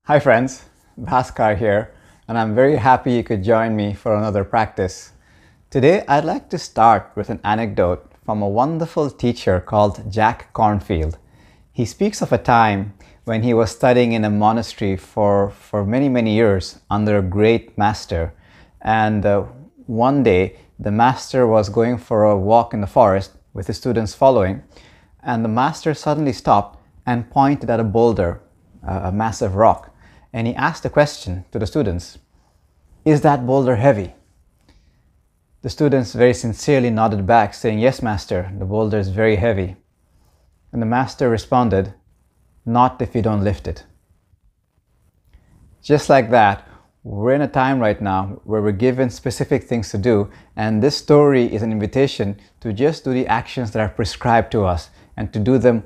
Hi friends, Bhaskar here, and I'm very happy you could join me for another practice. Today I'd like to start with an anecdote from a wonderful teacher called Jack Cornfield. He speaks of a time when he was studying in a monastery for many years under a great master, and one day the master was going for a walk in the forest with his students following, and the master suddenly stopped and pointed at a boulder, a massive rock, and he asked a question to the students: "Is that boulder heavy?" The students very sincerely nodded back, saying, "Yes, master, the boulder is very heavy." And the master responded, "Not if you don't lift it." Just like that, we're in a time right now where we're given specific things to do, and this story is an invitation to just do the actions that are prescribed to us and to do them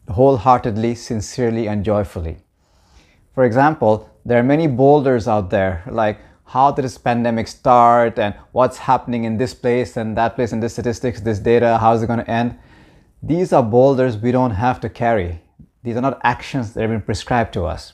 wholeheartedly, sincerely, and joyfully. For example, there are many boulders out there, like how did this pandemic start and what's happening in this place and that place and this statistics, this data, how is it going to end? These are boulders we don't have to carry. These are not actions that have been prescribed to us.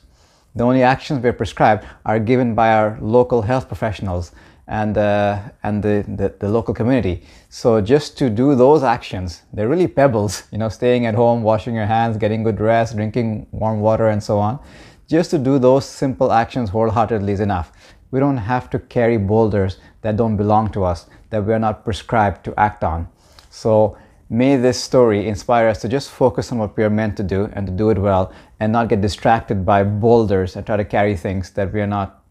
The only actions we are prescribed are given by our local health professionals and the local community. So just to do those actions, they're really pebbles, staying at home, washing your hands, getting good rest, drinking warm water and so on. Just to do those simple actions wholeheartedly is enough. We don't have to carry boulders that don't belong to us, that we are not prescribed to act on. So may this story inspire us to just focus on what we are meant to do and to do it well, and not get distracted by boulders and try to carry things that we are not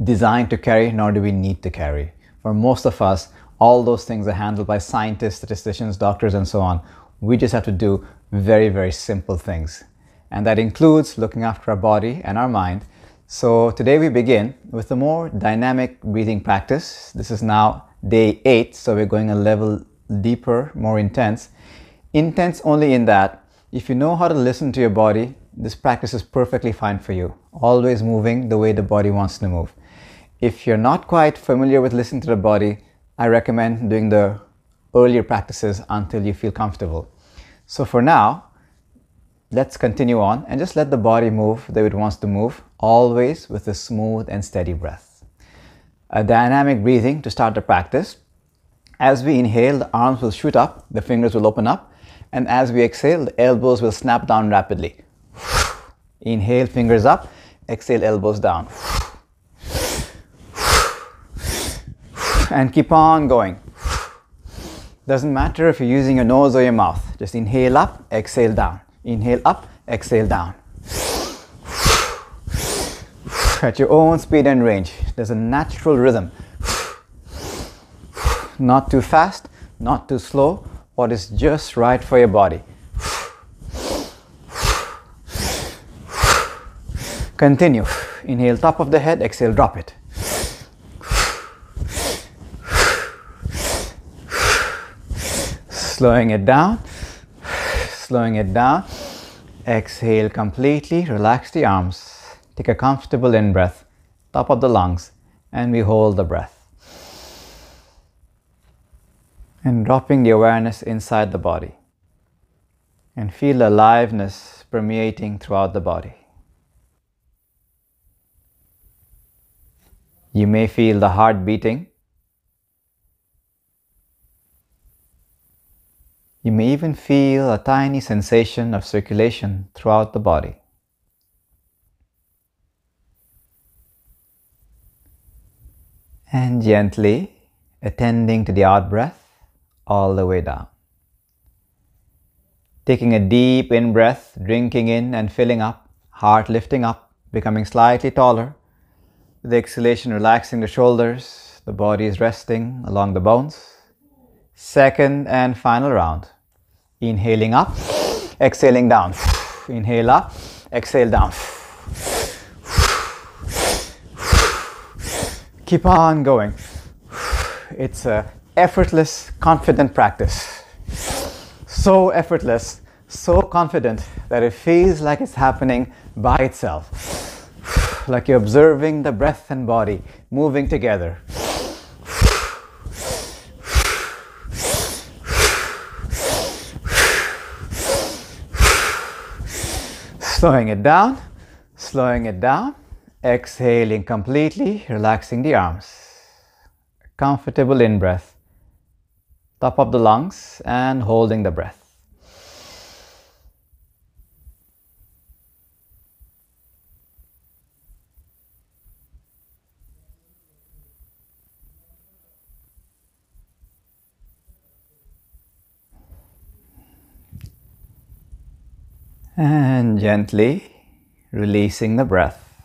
designed to carry, nor do we need to carry. For most of us, all those things are handled by scientists, statisticians, doctors, and so on. We just have to do very simple things. And that includes looking after our body and our mind. So today we begin with a more dynamic breathing practice. This is now day 8, so we're going a level deeper, more intense. Intense only in that if you know how to listen to your body, this practice is perfectly fine for you. Always moving the way the body wants to move. If you're not quite familiar with listening to the body, I recommend doing the earlier practices until you feel comfortable. So for now, let's continue on and just let the body move the way it wants to move, always with a smooth and steady breath. A dynamic breathing to start the practice. As we inhale, the arms will shoot up, the fingers will open up, and as we exhale, the elbows will snap down rapidly. Inhale, fingers up, exhale, elbows down. And keep on going. Doesn't matter if you're using your nose or your mouth, just inhale up, exhale down. Inhale up, exhale down. At your own speed and range. There's a natural rhythm. Not too fast, not too slow. What is just right for your body. Continue. Inhale top of the head, exhale drop it. Slowing it down. Slowing it down. Exhale completely, relax the arms. Take a comfortable in-breath, top of the lungs, and we hold the breath. And dropping the awareness inside the body. And feel aliveness permeating throughout the body. You may feel the heart beating. You may even feel a tiny sensation of circulation throughout the body. And gently attending to the out-breath all the way down. Taking a deep in-breath, drinking in and filling up, heart lifting up, becoming slightly taller. With the exhalation, relaxing the shoulders, the body is resting along the bones. Second and final round. Inhaling up, exhaling down. Inhale up, exhale down. Keep on going. It's a effortless, confident practice. So effortless, so confident that it feels like it's happening by itself. Like you're observing the breath and body moving together. Slowing it down, Slowing it down, exhaling completely, relaxing the arms. Comfortable in-breath, top of the lungs, and holding the breath. And gently releasing the breath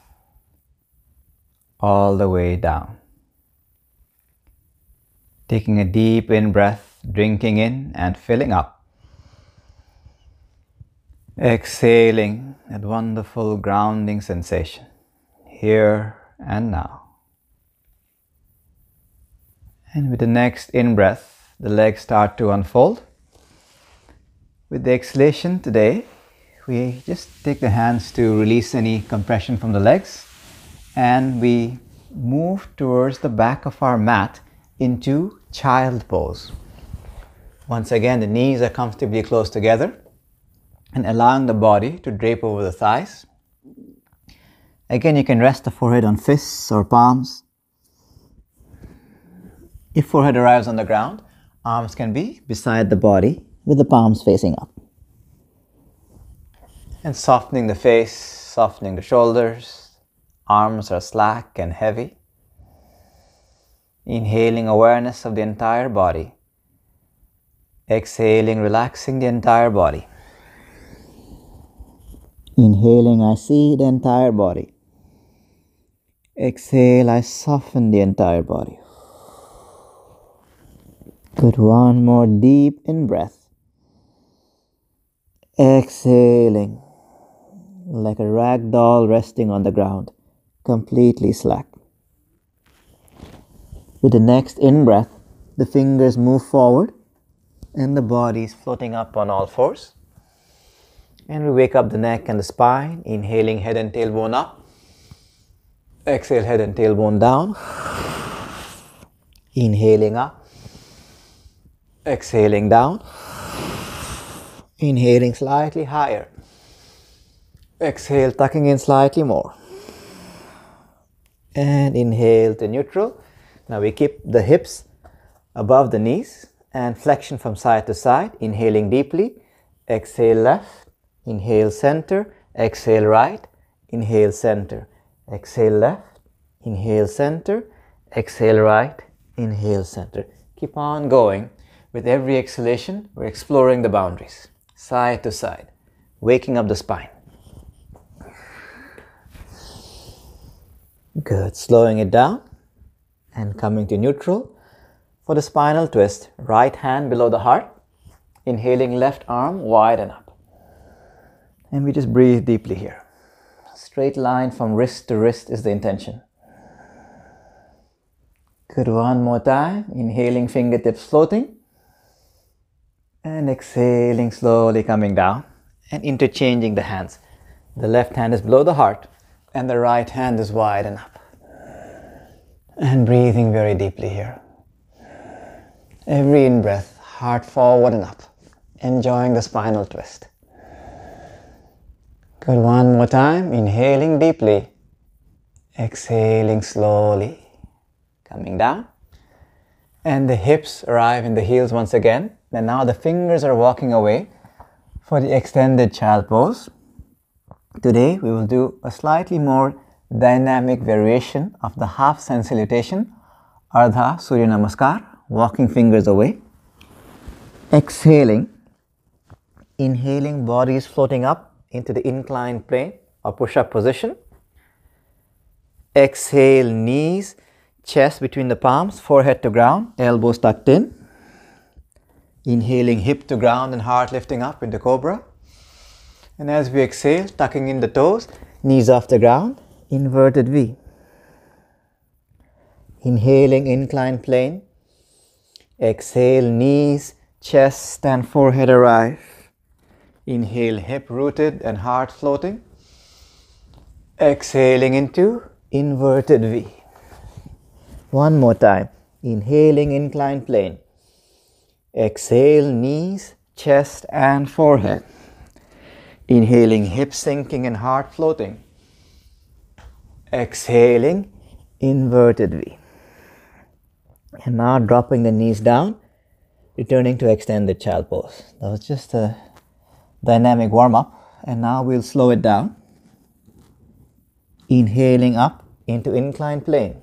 all the way down. Taking a deep in-breath, drinking in and filling up. Exhaling that wonderful grounding sensation, here and now. And with the next in-breath, the legs start to unfold. With the exhalation today, we just take the hands to release any compression from the legs, and we move towards the back of our mat into child pose. Once again, the knees are comfortably close together and allowing the body to drape over the thighs. Again, you can rest the forehead on fists or palms. If forehead arrives on the ground, arms can be beside the body with the palms facing up. And softening the face, softening the shoulders. Arms are slack and heavy. Inhaling awareness of the entire body. Exhaling, relaxing the entire body. Inhaling, I see the entire body. Exhale, I soften the entire body. Good, one more deep in-breath. Exhaling. Like a rag doll resting on the ground, completely slack. With the next in-breath, the fingers move forward and the body is floating up on all fours. And we wake up the neck and the spine, inhaling head and tailbone up. Exhale, head and tailbone down. Inhaling up. Exhaling down. Inhaling slightly higher. Exhale, tucking in slightly more. And inhale to neutral. Now we keep the hips above the knees and flexion from side to side. Inhaling deeply. Exhale left. Inhale center. Exhale right. Inhale center. Exhale left. Inhale center. Exhale right. Inhale center. Keep on going. With every exhalation, we're exploring the boundaries. Side to side. Waking up the spine. Good. Slowing it down and coming to neutral. For the spinal twist, right hand below the heart. Inhaling, left arm widen up. And we just breathe deeply here. Straight line from wrist to wrist is the intention. Good. One more time. Inhaling, fingertips floating. And exhaling, slowly coming down and interchanging the hands. The left hand is below the heart and the right hand is wide and up. And breathing very deeply here. Every in-breath, heart forward and up. Enjoying the spinal twist. Good. One more time. Inhaling deeply. Exhaling slowly. Coming down. And the hips arrive in the heels once again. And now the fingers are walking away for the extended child pose. Today we will do a slightly more dynamic variation of the half sun salutation, Ardha Surya Namaskar, walking fingers away. Exhaling, inhaling, body is floating up into the inclined plane or push-up position. Exhale, knees, chest between the palms, forehead to ground, elbows tucked in. Inhaling, hip to ground and heart lifting up into cobra. And as we exhale, tucking in the toes, knees off the ground, inverted V. Inhaling, inclined plane. Exhale, knees, chest and forehead arrive. Inhale, hip rooted and heart floating. Exhaling into inverted V. One more time. Inhaling, inclined plane. Exhale, knees, chest and forehead. Inhaling, hips sinking and heart floating. Exhaling, inverted V. And now dropping the knees down, returning to extended child pose. That was just a dynamic warm-up, and now we'll slow it down. Inhaling up into inclined plane.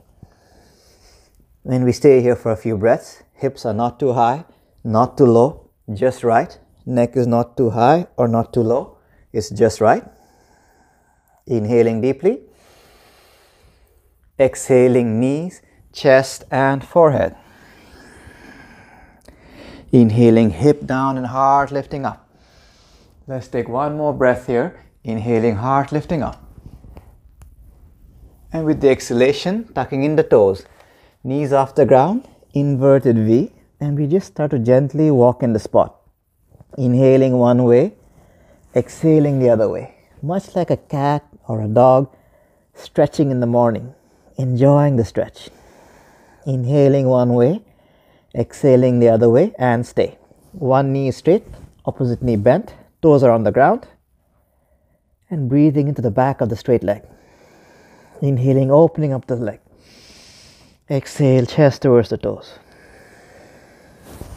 When we stay here for a few breaths, hips are not too high, not too low, just right. Neck is not too high or not too low, it's just right. Inhaling deeply. Exhaling knees, chest and forehead. Inhaling hip down and heart lifting up. Let's take one more breath here. Inhaling, heart lifting up. And with the exhalation, tucking in the toes. Knees off the ground, inverted V. And we just start to gently walk in the spot. Inhaling one way, exhaling the other way. Much like a cat or a dog stretching in the morning. Enjoying the stretch. Inhaling one way, exhaling the other way, and stay. One knee straight, opposite knee bent, toes are on the ground, and breathing into the back of the straight leg. Inhaling, opening up the leg. Exhale, chest towards the toes.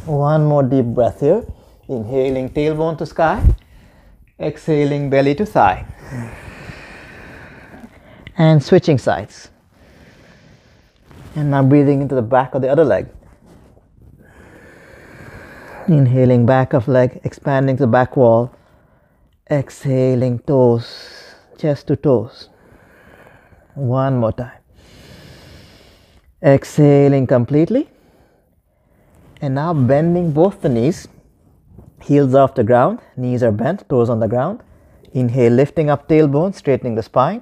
One more deep breath here. Inhaling, tailbone to sky. Exhaling, belly to thigh. And switching sides. And now breathing into the back of the other leg. Inhaling, back of leg, expanding to the back wall. Exhaling, toes, chest to toes. One more time. Exhaling completely. And now bending both the knees. Heels off the ground, knees are bent, toes on the ground. Inhale, lifting up tailbone, straightening the spine.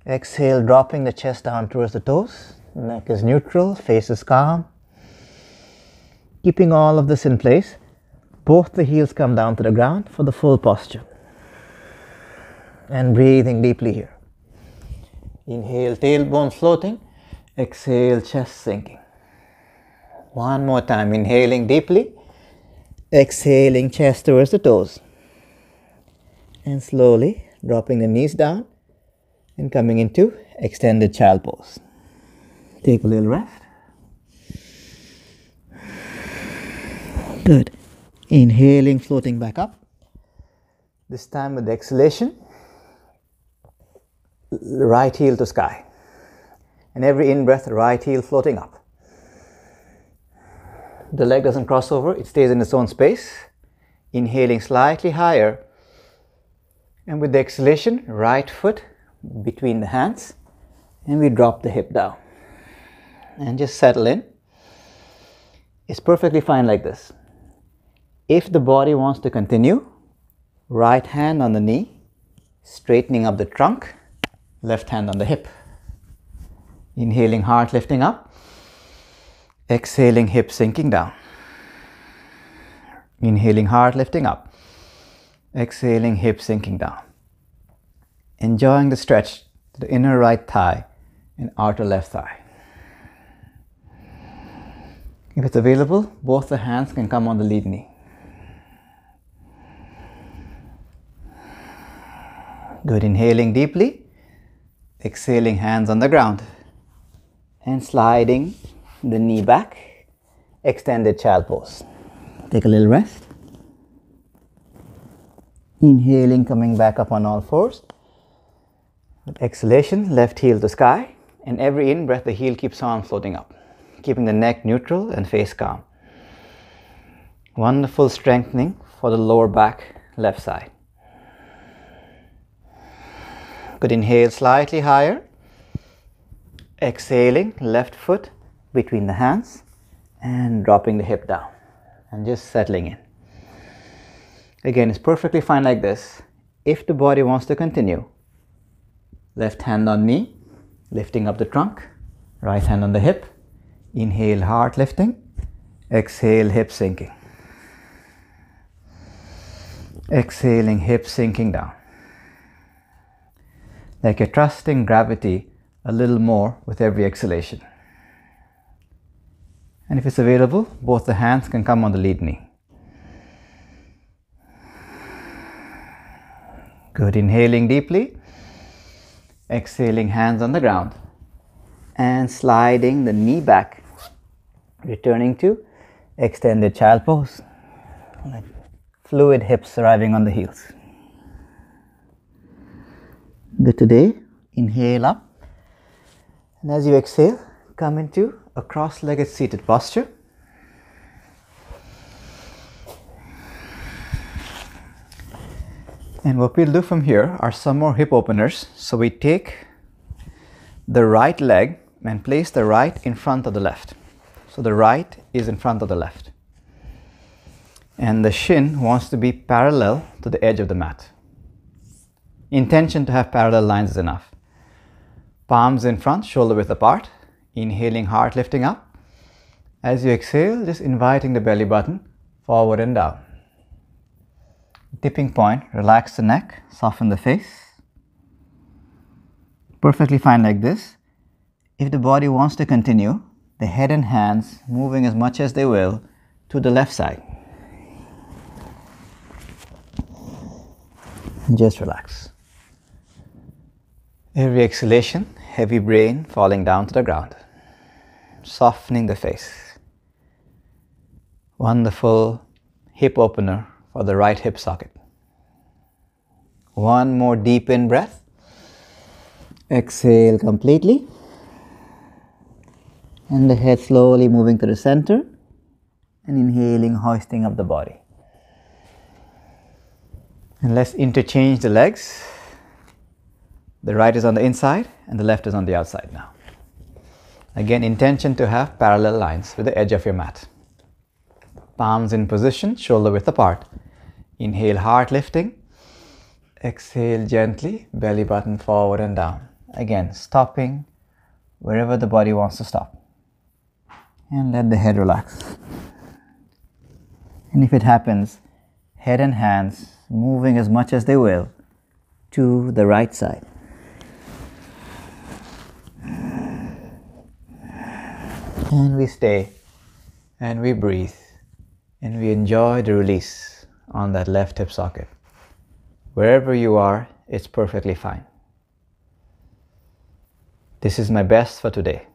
Exhale, dropping the chest down towards the toes. Neck is neutral, face is calm. Keeping all of this in place, both the heels come down to the ground for the full posture. And breathing deeply here. Inhale, tailbone floating. Exhale, chest sinking. One more time, inhaling deeply. Exhaling, chest towards the toes. And slowly dropping the knees down and coming into extended child pose. Take a little rest. Good. Inhaling, floating back up. This time with the exhalation, right heel to sky. And every in-breath, right heel floating up. The leg doesn't cross over, it stays in its own space. Inhaling slightly higher. And with the exhalation, right foot between the hands. And we drop the hip down. And just settle in. It's perfectly fine like this. If the body wants to continue, right hand on the knee, straightening up the trunk, left hand on the hip. Inhaling, heart lifting up. Exhaling, hip sinking down. Inhaling, heart lifting up. Exhaling, hip sinking down. Enjoying the stretch to the inner right thigh and outer left thigh. If it's available, both the hands can come on the lead knee. Good. Inhaling deeply. Exhaling, hands on the ground. And sliding the knee back. Extended child pose. Take a little rest. Inhaling, coming back up on all fours. With exhalation, left heel to sky. And every in-breath, the heel keeps on floating up, keeping the neck neutral and face calm. Wonderful strengthening for the lower back, left side. Good. Inhale slightly higher. Exhaling, left foot between the hands and dropping the hip down and just settling in. Again, it's perfectly fine like this. If the body wants to continue, left hand on knee, lifting up the trunk, right hand on the hip. Inhale, heart lifting. Exhale, hip sinking. Exhaling, hip sinking down. Like you're trusting gravity a little more with every exhalation. And if it's available, both the hands can come on the lead knee. Good. Inhaling deeply. Exhaling, hands on the ground. And sliding the knee back. Returning to extended child pose. Fluid hips arriving on the heels. Good today. Inhale up. And as you exhale, come into a cross-legged seated posture. And what we'll do from here are some more hip openers. So we take the right leg and place the right in front of the left. So the right is in front of the left. And the shin wants to be parallel to the edge of the mat. Intention to have parallel lines is enough. Palms in front, shoulder width apart. Inhaling, heart lifting up. As you exhale, just inviting the belly button forward and down. Tipping point, relax the neck, soften the face. Perfectly fine like this. If the body wants to continue, the head and hands moving as much as they will to the left side. Just relax. Every exhalation, heavy brain falling down to the ground. Softening the face. Wonderful hip opener for the right hip socket. One more deep in breath. Exhale completely. And the head slowly moving to the center. And inhaling, hoisting up the body. And let's interchange the legs. The right is on the inside and the left is on the outside now. Again, intention to have parallel lines with the edge of your mat. Palms in position, shoulder width apart. Inhale, heart lifting. Exhale gently, belly button forward and down. Again, stopping wherever the body wants to stop. And let the head relax. And if it happens, head and hands moving as much as they will to the right side. And we stay and we breathe and we enjoy the release on that left hip socket. Wherever you are, it's perfectly fine. This is my best for today.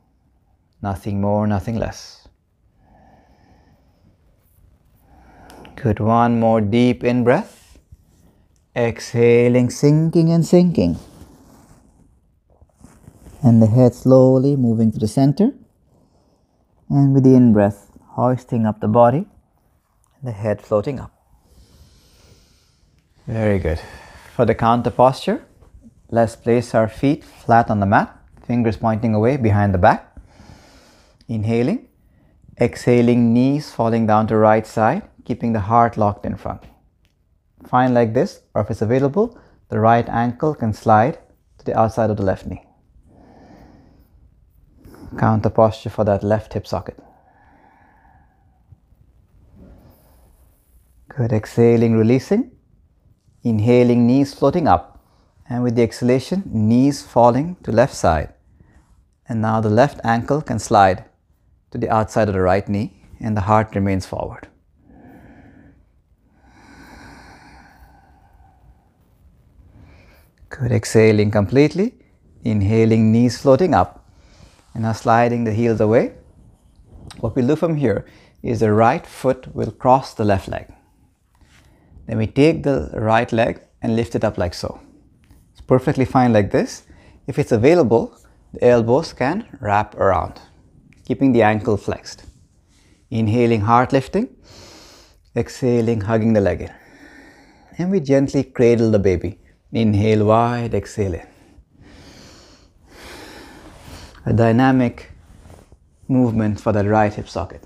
Nothing more, nothing less. Good. One more deep in breath. Exhaling, sinking and sinking. And the head slowly moving to the center. And with the in-breath, hoisting up the body. The head floating up. Very good. For the counter posture, let's place our feet flat on the mat. Fingers pointing away behind the back. Inhaling. Exhaling, knees falling down to right side, keeping the heart locked in front. Fine like this, or if it's available, the right ankle can slide to the outside of the left knee. Counter posture for that left hip socket. Good. Exhaling, releasing. Inhaling, knees floating up. And with the exhalation, knees falling to left side. And now the left ankle can slide to the outside of the right knee and the heart remains forward. Good. Exhaling completely. Inhaling, knees floating up. And now sliding the heels away. What we'll do from here is the right foot will cross the left leg. Then we take the right leg and lift it up like so. It's perfectly fine like this. If it's available, the elbows can wrap around, keeping the ankle flexed. Inhaling, heart lifting. Exhaling, hugging the leg in. And we gently cradle the baby. Inhale wide, exhale in. A dynamic movement for that right hip socket.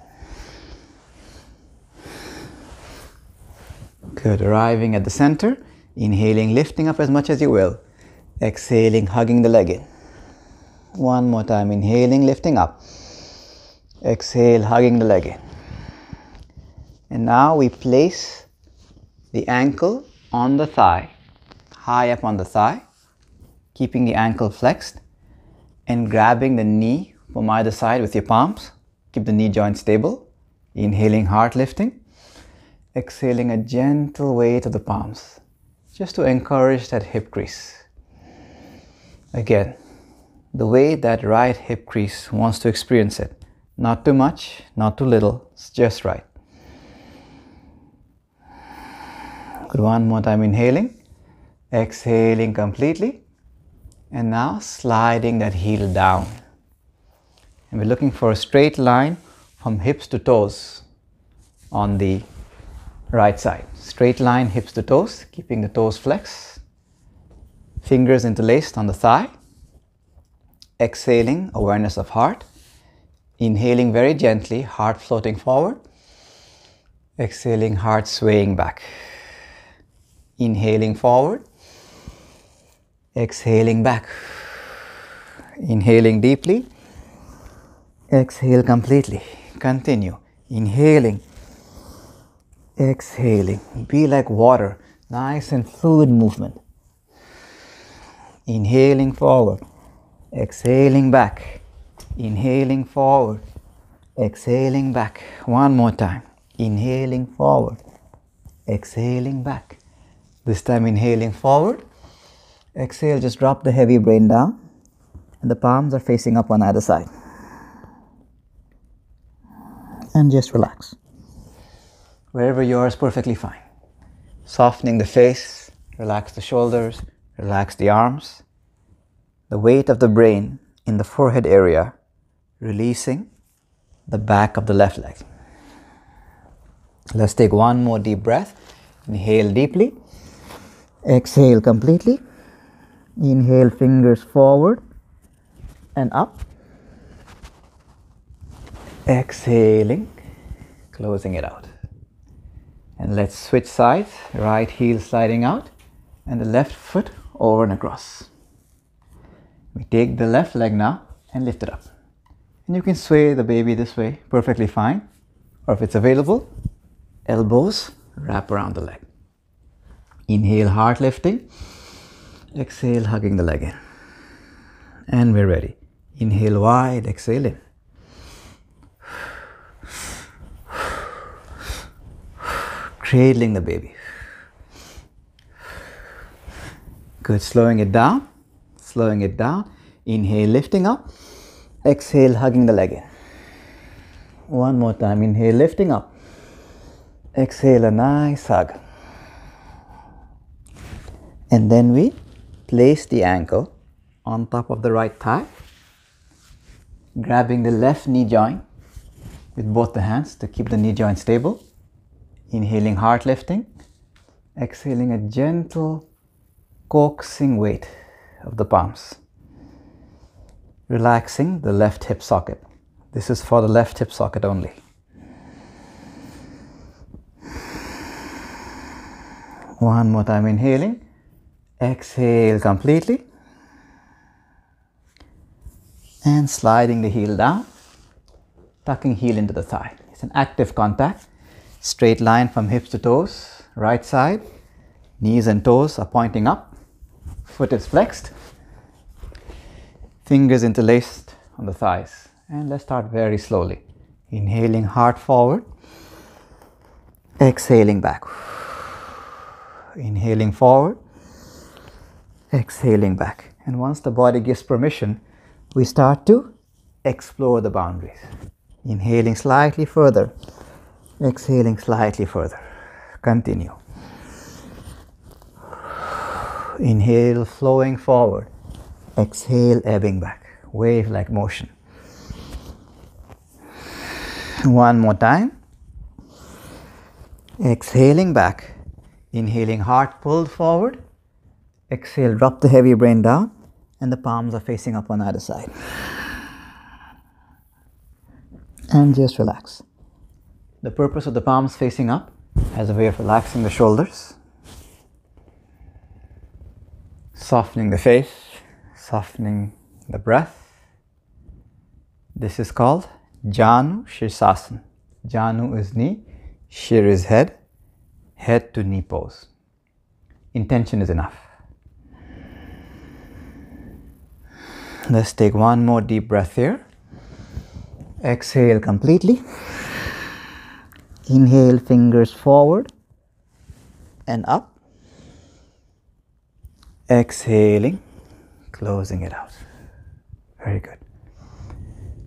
Good. Arriving at the center. Inhaling, lifting up as much as you will. Exhaling, hugging the leg in. One more time. Inhaling, lifting up. Exhale, hugging the leg in. And now we place the ankle on the thigh, high up on the thigh, keeping the ankle flexed and grabbing the knee from either side with your palms. Keep the knee joint stable. Inhaling, heart lifting. Exhaling, a gentle weight of the palms, just to encourage that hip crease. Again, the way that right hip crease wants to experience it. Not too much, not too little, it's just right. Good, one more time, inhaling, exhaling completely, and now sliding that heel down. And we're looking for a straight line from hips to toes on the right side. Straight line, hips to toes, keeping the toes flexed. Fingers interlaced on the thigh. Exhaling, awareness of heart. Inhaling very gently, heart floating forward. Exhaling, heart swaying back. Inhaling forward. Exhaling back. Inhaling deeply. Exhale completely. Continue. Inhaling. Exhaling. Be like water. Nice and fluid movement. Inhaling forward. Exhaling back. Inhaling forward. Exhaling back. One more time. Inhaling forward. Exhaling back. This time inhaling forward. Exhale, just drop the heavy brain down. And the palms are facing up on either side. And just relax. Wherever you are is perfectly fine. Softening the face, relax the shoulders, relax the arms. The weight of the brain in the forehead area, releasing the back of the left leg. Let's take one more deep breath. Inhale deeply. Exhale completely. Inhale, fingers forward and up. Exhaling, closing it out. And let's switch sides. Right heel sliding out and the left foot over and across. We take the left leg now and lift it up. And you can sway the baby this way, perfectly fine. Or if it's available, elbows wrap around the leg. Inhale, heart lifting. Exhale, hugging the leg in. And we're ready. Inhale wide, exhale in. Cradling the baby. Good, slowing it down. Slowing it down. Inhale, lifting up. Exhale, hugging the leg in. One more time. Inhale, lifting up. Exhale, a nice hug. And then we place the ankle on top of the right thigh, grabbing the left knee joint with both the hands to keep the knee joint stable. Inhaling, heart lifting. Exhaling, a gentle coaxing weight of the palms. Relaxing the left hip socket. This is for the left hip socket only. One more time, inhaling. Exhale completely. And sliding the heel down. Tucking heel into the thigh. It's an active contact. Straight line from hips to toes. Right side. Knees and toes are pointing up. Foot is flexed. Fingers interlaced on the thighs. And let's start very slowly. Inhaling, heart forward. Exhaling back. Inhaling forward. Exhaling back. And once the body gives permission, we start to explore the boundaries. Inhaling slightly further. Exhaling slightly further. Continue. Inhale, flowing forward. Exhale, ebbing back. Wave-like motion. One more time. Exhaling back. Inhaling, heart pulled forward. Exhale, drop the heavy brain down. And the palms are facing up on either side. And just relax. The purpose of the palms facing up as a way of relaxing the shoulders. Softening the face. Softening the breath. This is called Janu Shirsasana. Janu is knee, Shir is head, head to knee pose. Intention is enough. Let's take one more deep breath here. Exhale completely. Inhale, fingers forward and up. Exhaling, closing it out. Very good.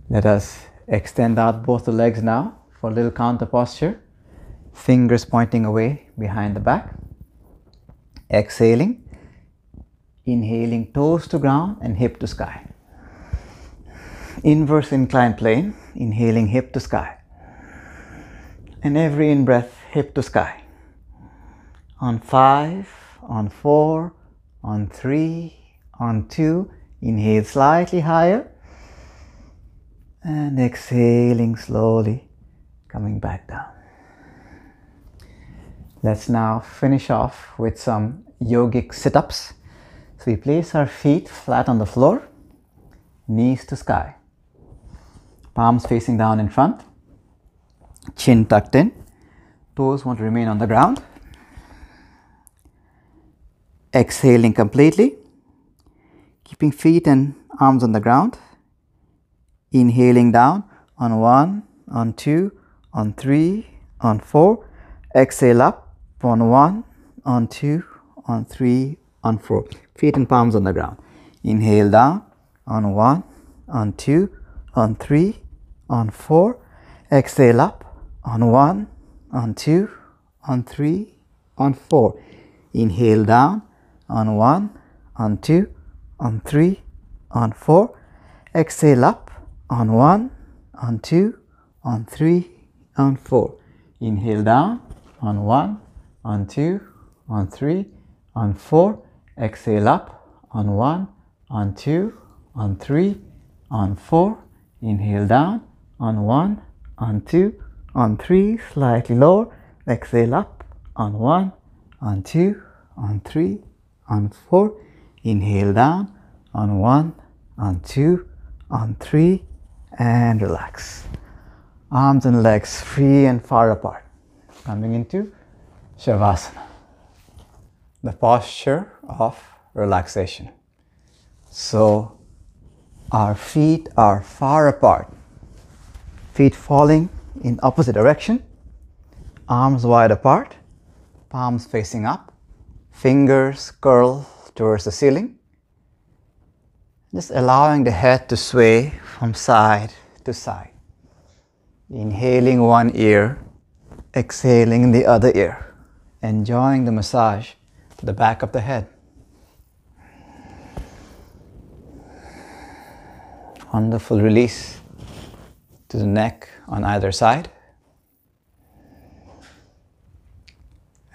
Let us extend out both the legs now for a little counter posture. Fingers pointing away behind the back. Exhaling. Inhaling, toes to ground and hip to sky. Inverse inclined plane. Inhaling, hip to sky. And every in-breath, hip to sky. On 5, on 4, on 3, on 2. Inhale slightly higher. And exhaling slowly, coming back down. Let's now finish off with some yogic sit-ups. So we place our feet flat on the floor, knees to sky. Palms facing down in front, chin tucked in, toes want to remain on the ground. Exhaling completely, keeping feet and arms on the ground. Inhaling down on 1, on 2, on 3, on 4. Exhale up on 1, on 2, on 3, on 4. Feet and palms on the ground. Inhale down on 1, on 2, on 3, on 4. Exhale up on 1, on 2, on 3, on 4. Inhale down on 1, on 2, on 3, on 4. Exhale up on 1, on 2, on 3, on 4. Inhale down on 1, on 2, on 3, on 4. Exhale up on 1, on 2, on 3, on 4. Inhale down on 1, on 2, on 3, slightly lower. Exhale up on 1, on 2, on 3, on 4. Inhale down on 1, on 2, on 3, and relax. Arms and legs free and far apart. Coming into Shavasana, the posture of relaxation. So our feet are far apart, feet falling in opposite direction, arms wide apart, palms facing up, fingers curl towards the ceiling. Just allowing the head to sway from side to side. Inhaling one ear, exhaling the other ear. Enjoying the massage to the back of the head. Wonderful release to the neck on either side.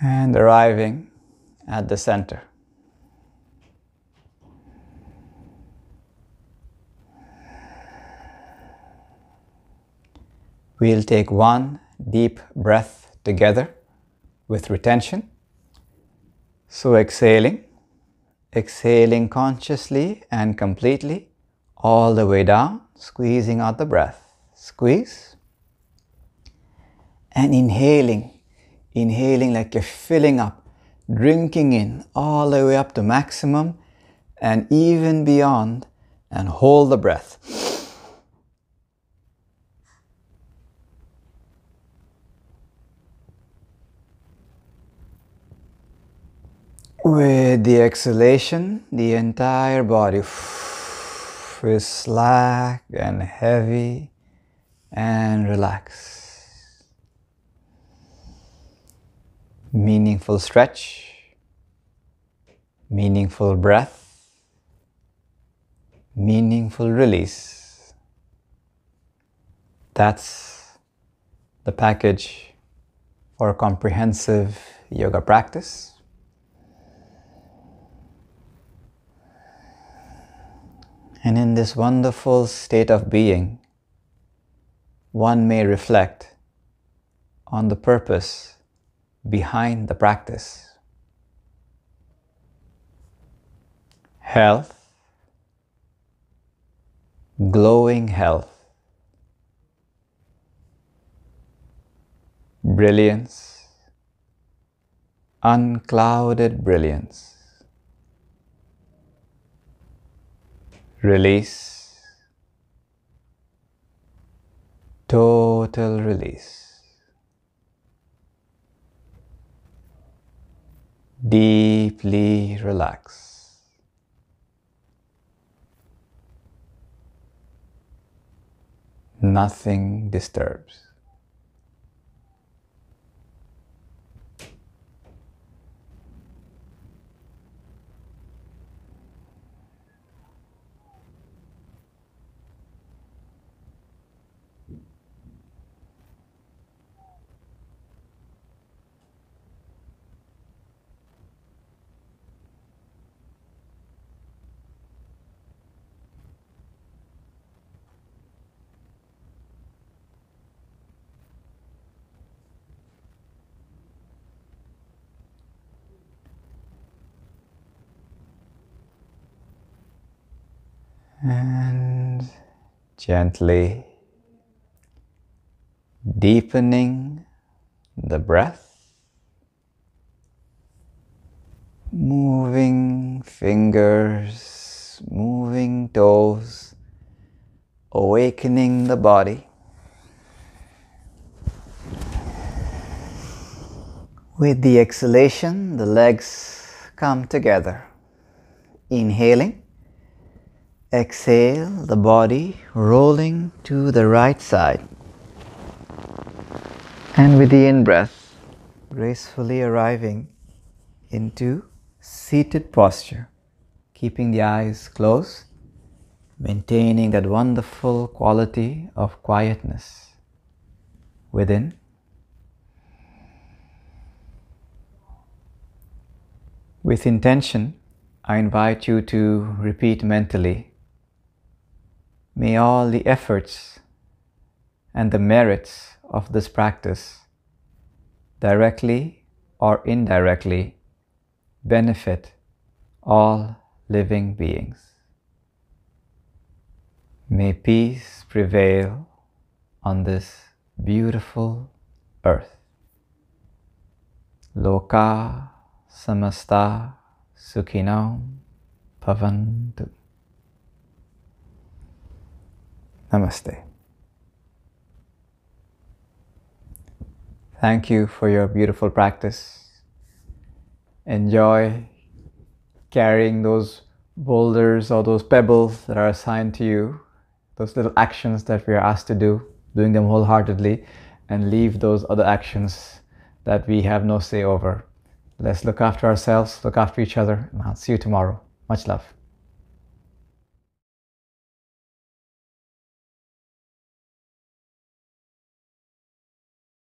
And arriving at the center. We'll take one deep breath together with retention. So exhaling consciously and completely all the way down, squeezing out the breath. Squeeze. And inhaling like you're filling up, drinking in all the way up to maximum and even beyond, and hold the breath. With the exhalation, the entire body is slack and heavy and relaxed. Meaningful stretch, meaningful breath, meaningful release. That's the package for a comprehensive yoga practice. And in this wonderful state of being, one may reflect on the purpose behind the practice. Health, glowing health, brilliance, unclouded brilliance. Release, total release. Deeply relax. nothing disturbs. And gently deepening the breath, moving fingers, moving toes, awakening the body. With the exhalation, the legs come together. Inhaling. Exhale, the body rolling to the right side. And with the in-breath, gracefully arriving into seated posture. Keeping the eyes closed, maintaining that wonderful quality of quietness within. With intention, I invite you to repeat mentally, may all the efforts and the merits of this practice directly or indirectly benefit all living beings. May peace prevail on this beautiful earth. Loka samasta sukhinam bhavantu. Namaste. Thank you for your beautiful practice. Enjoy carrying those boulders or those pebbles that are assigned to you, those little actions that we are asked to do, doing them wholeheartedly, and leave those other actions that we have no say over. Let's look after ourselves, look after each other, and I'll see you tomorrow. Much love.